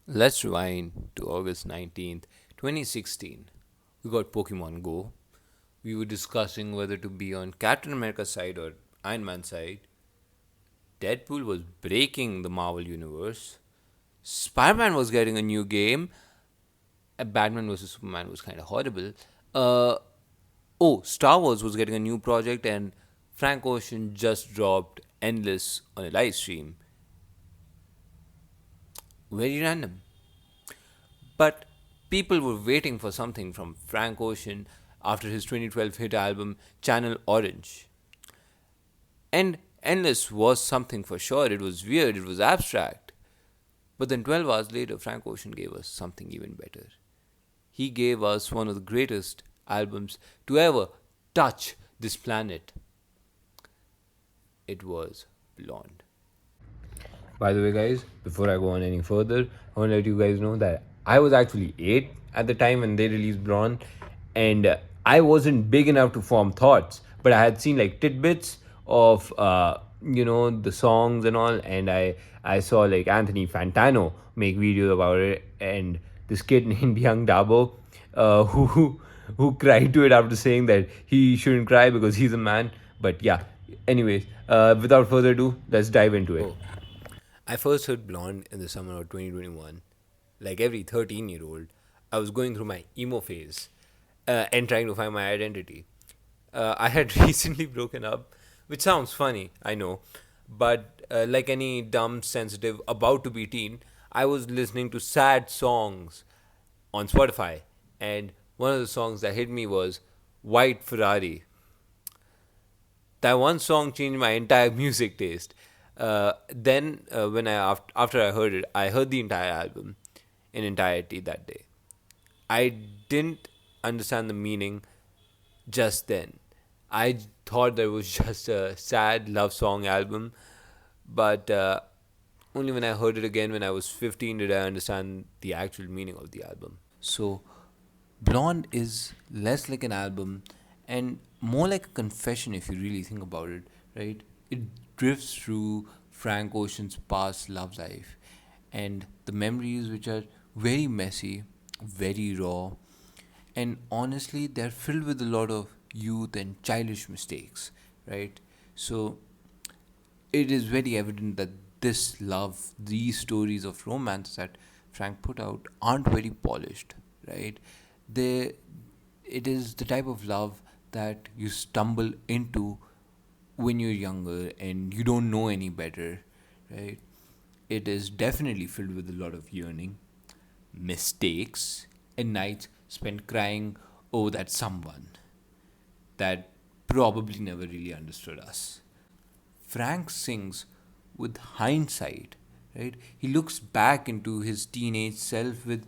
Let's rewind to August 19th, 2016. We got Pokemon Go. We were discussing whether to be on Captain America's side or Iron Man's side. Deadpool was breaking the Marvel Universe. Spider Man was getting a new game. Batman vs. Superman was kind of horrible. Uh, Star Wars was getting a new project, and Frank Ocean just dropped Endless on a live stream. Very random. But people were waiting for something from Frank Ocean after his 2012 hit album Channel Orange. And Endless was something for sure. It was weird, it was abstract. But then 12 hours later, Frank Ocean gave us something even better. He gave us one of the greatest albums to ever touch this planet. It was Blonde. By the way, guys, before I go on any further, I want to let you guys know that I was actually 8 at the time when they released Blonde, and I wasn't big enough to form thoughts, but I had seen like tidbits of the songs and all, and I saw like Anthony Fantano make videos about it, and this kid named Young Dabo, who cried to it after saying that he shouldn't cry because he's a man. But yeah, anyways, without further ado, let's dive into it. I first heard Blonde in the summer of 2021. Like every 13-year-old, I was going through my emo phase and trying to find my identity. I had recently broken up, which sounds funny, I know, but like any dumb, sensitive, about to be teen, I was listening to sad songs on Spotify, and one of the songs that hit me was White Ferrari. That one song changed my entire music taste. Then, when after I heard it, I heard the entire album in entirety that day. I didn't understand the meaning just then. I thought that it was just a sad love song album, but only when I heard it again when I was 15 did I understand the actual meaning of the album. So, Blonde is less like an album and more like a confession if you really think about it, right? It drifts through Frank Ocean's past love life and the memories which are very messy, very raw, and honestly, they're filled with a lot of youth and childish mistakes, right? So, it is very evident that this love, these stories of romance that Frank put out aren't very polished, right? They, it is the type of love that you stumble into when you're younger and you don't know any better, right? It is definitely filled with a lot of yearning, mistakes, and nights spent crying over that someone that probably never really understood us. Frank sings with hindsight, right? He looks back into his teenage self with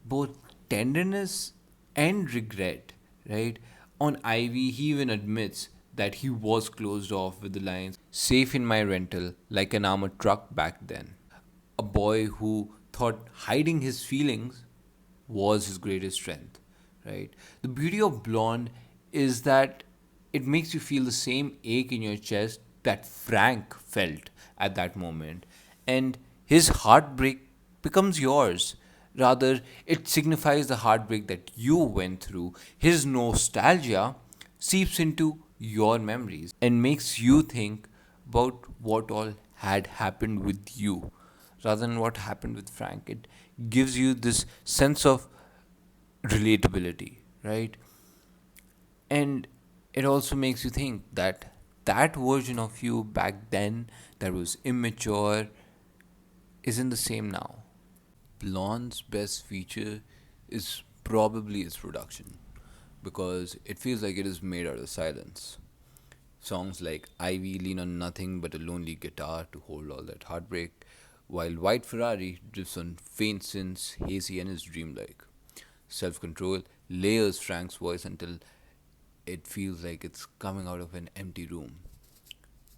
both tenderness and regret, right? On Ivy, he even admits that he was closed off with the lines, safe in my rental like an armored truck back then. A boy who thought hiding his feelings was his greatest strength, right? The beauty of Blonde is that it makes you feel the same ache in your chest that Frank felt at that moment. And his heartbreak becomes yours. Rather, it signifies the heartbreak that you went through. His nostalgia seeps into your memories and makes you think about what all had happened with you rather than what happened with Frank. It gives you this sense of relatability, right? And it also makes you think that that version of you back then that was immature isn't the same now. Blonde's best feature is probably its production because it feels like it is made out of silence. Songs like Ivy lean on nothing but a lonely guitar to hold all that heartbreak, while White Ferrari drifts on faint synths, hazy and is dreamlike. Self control layers Frank's voice until it feels like it's coming out of an empty room,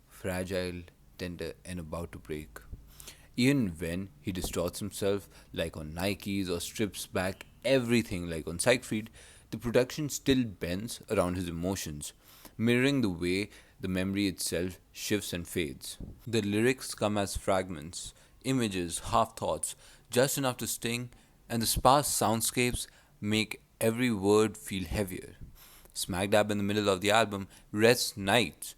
fragile, tender, and about to break. Even when he distorts himself, like on Nikes, or strips back everything, like on Siegfried, the production still bends around his emotions, mirroring the way the memory itself shifts and fades. The lyrics come as fragments, images, half thoughts, just enough to sting, and the sparse soundscapes make every word feel heavier. Smack dab in the middle of the album rests Night.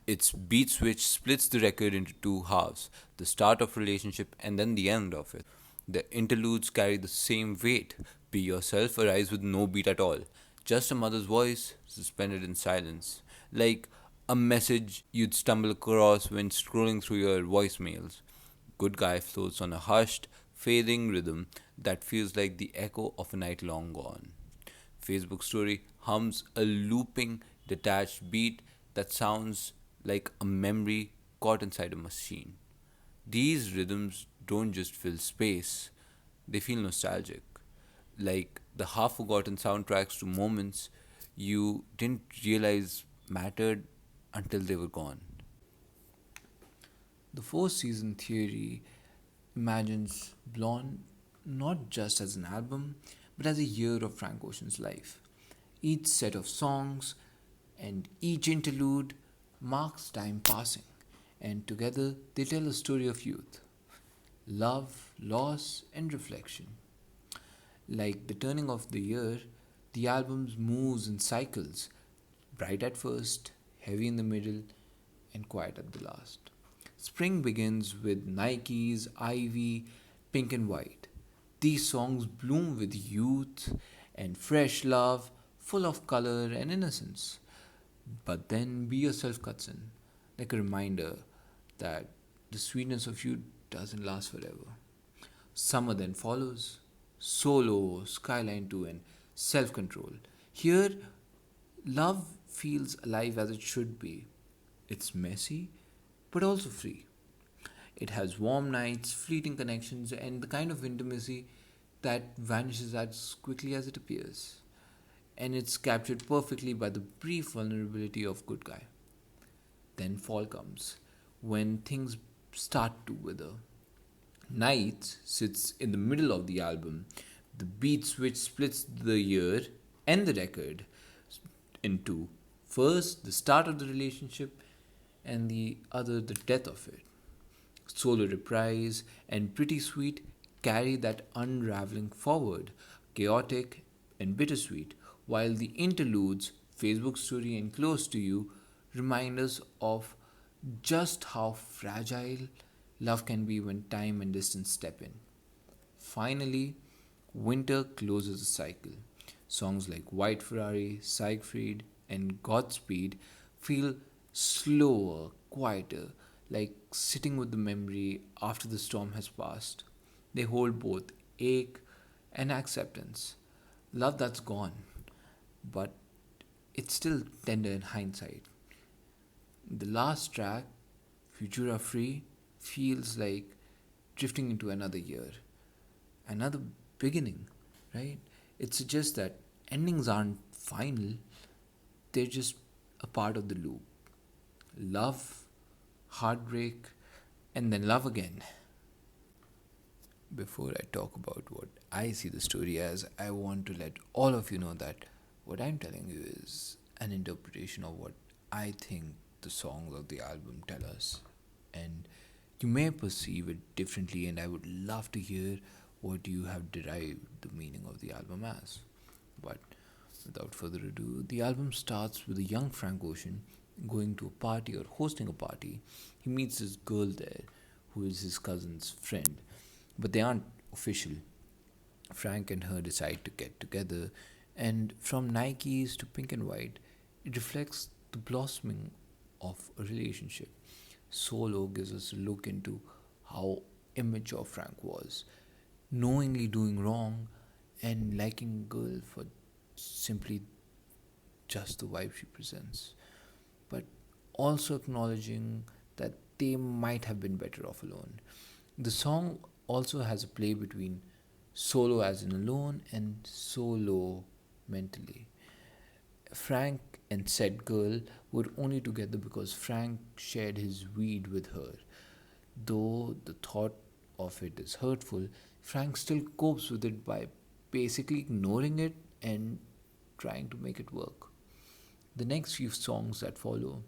Its beat switch splits the record into two halves, the start of relationship and then the end of it. The interludes carry the same weight. Be Yourself arrives with no beat at all, just a mother's voice suspended in silence, like a message you'd stumble across when scrolling through your voicemails. Good Guy floats on a hushed, fading rhythm that feels like the echo of a night long gone. Facebook Story hums a looping, detached beat that sounds like a memory caught inside a machine. These rhythms don't just fill space, they feel nostalgic, like the half forgotten soundtracks to moments you didn't realize mattered until they were gone. The four season theory imagines Blonde not just as an album, but as a year of Frank Ocean's life. Each set of songs and each interlude marks time passing, and together they tell a story of youth, love, loss, and reflection. Like the turning of the year, the album moves in cycles, bright at first, heavy in the middle, and quiet at the last. Spring begins with Nike's, Ivy, Pink and White. These songs bloom with youth and fresh love, full of color and innocence. But then Be Yourself cuts in, like a reminder that the sweetness of youth doesn't last forever. Summer then follows, Solo, Skyline 2, and Self Control. Here, love feels alive as it should be. It's messy, but also free. It has warm nights, fleeting connections, and the kind of intimacy that vanishes as quickly as it appears. And it's captured perfectly by the brief vulnerability of Good Guy. Then fall comes, when things start to wither. Night sits in the middle of the album, the beat switch splits the year and the record into first the start of the relationship and the other the death of it. Solo reprise and Pretty Sweet carry that unraveling forward, chaotic and bittersweet, while the interludes, Facebook Story and Close to You, remind us of just how fragile love can be when time and distance step in. Finally, winter closes the cycle. Songs like White Ferrari, Siegfried, and Godspeed feel slower, quieter, like sitting with the memory after the storm has passed. They hold both ache and acceptance. Love that's gone, but it's still tender in hindsight. The last track, Futura Free, feels like drifting into another year, another beginning, right? It suggests that endings aren't final, they're just a part of the loop. Love, heartbreak, and then love again. Before I talk about what I see the story as, I want to let all of you know that what I'm telling you is an interpretation of what I think the songs of the album tell us. And you may perceive it differently, and I would love to hear what you have derived the meaning of the album as. But without further ado, the album starts with a young Frank Ocean going to a party or hosting a party. He meets this girl there who is his cousin's friend, but they aren't official. Frank and her decide to get together, and from Nikes to Pink and White, it reflects the blossoming of a relationship. Solo gives us a look into how immature Frank was, knowingly doing wrong and liking a girl for simply just the vibe she presents, but also acknowledging that they might have been better off alone. The song also has a play between solo as in alone and solo mentally. Frank and said girl were only together because Frank shared his weed with her. Though the thought of it is hurtful, Frank still copes with it by basically ignoring it and trying to make it work. The next few songs that follow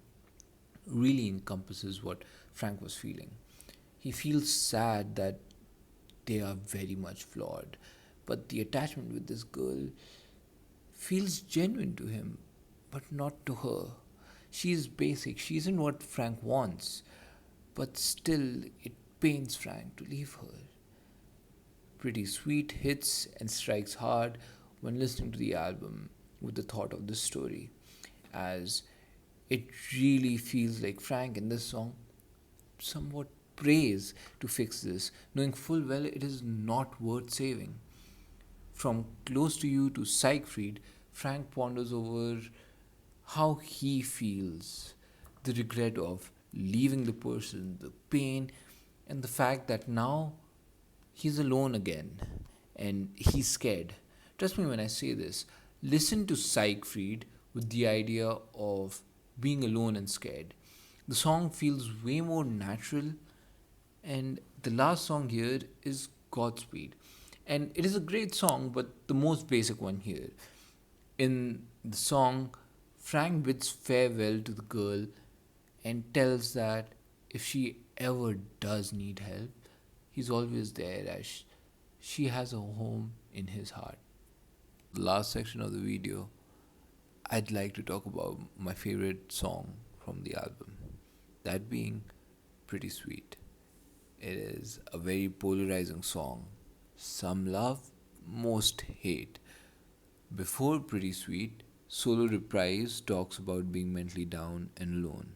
really encompasses what Frank was feeling. He feels sad that they are very much flawed. But the attachment with this girl feels genuine to him, but not to her. She is basic, she isn't what Frank wants, but still it pains Frank to leave her. Pretty Sweet hits and strikes hard when listening to the album with the thought of this story, as it really feels like Frank in this song somewhat prays to fix this, knowing full well it is not worth saving. From Close to You to Siegfried, Frank ponders over how he feels, the regret of leaving the person, the pain, and the fact that now he's alone again and he's scared. Trust me when I say this. Listen to Siegfried with the idea of being alone and scared. The song feels way more natural, and the last song here is Godspeed. And it is a great song, but the most basic one here. In the song, Frank bids farewell to the girl and tells that if she ever does need help, he's always there as she has a home in his heart. The last section of the video, I'd like to talk about my favorite song from the album, that being Pretty Sweet. It is a very polarizing song. Some love, most hate. Before Pretty Sweet, Solo Reprise talks about being mentally down and alone.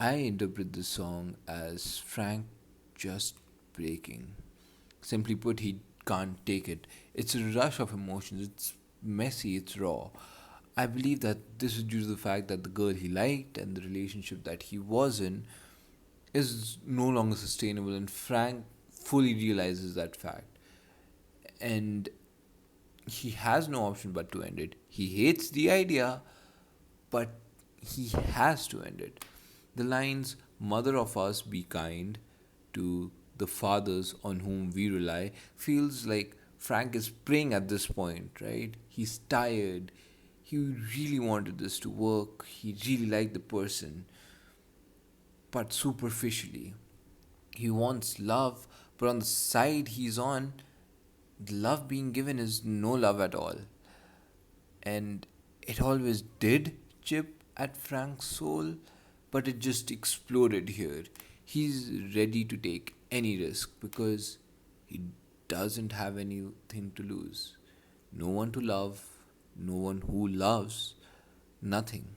I interpret this song as Frank just breaking. Simply put, he can't take it. It's a rush of emotions, it's messy, it's raw. I believe that this is due to the fact that the girl he liked and the relationship that he was in is no longer sustainable, and Frank fully realizes that fact. And he has no option but to end it. He hates the idea, but he has to end it. The lines, Mother of us, be kind to the fathers on whom we rely, feels like Frank is praying at this point, right? He's tired. He really wanted this to work. He really liked the person, but superficially. He wants love, but on the side he's on, the love being given is no love at all. And it always did chip at Frank's soul, but it just exploded here. He's ready to take any risk because he doesn't have anything to lose. No one to love, no one who loves, nothing.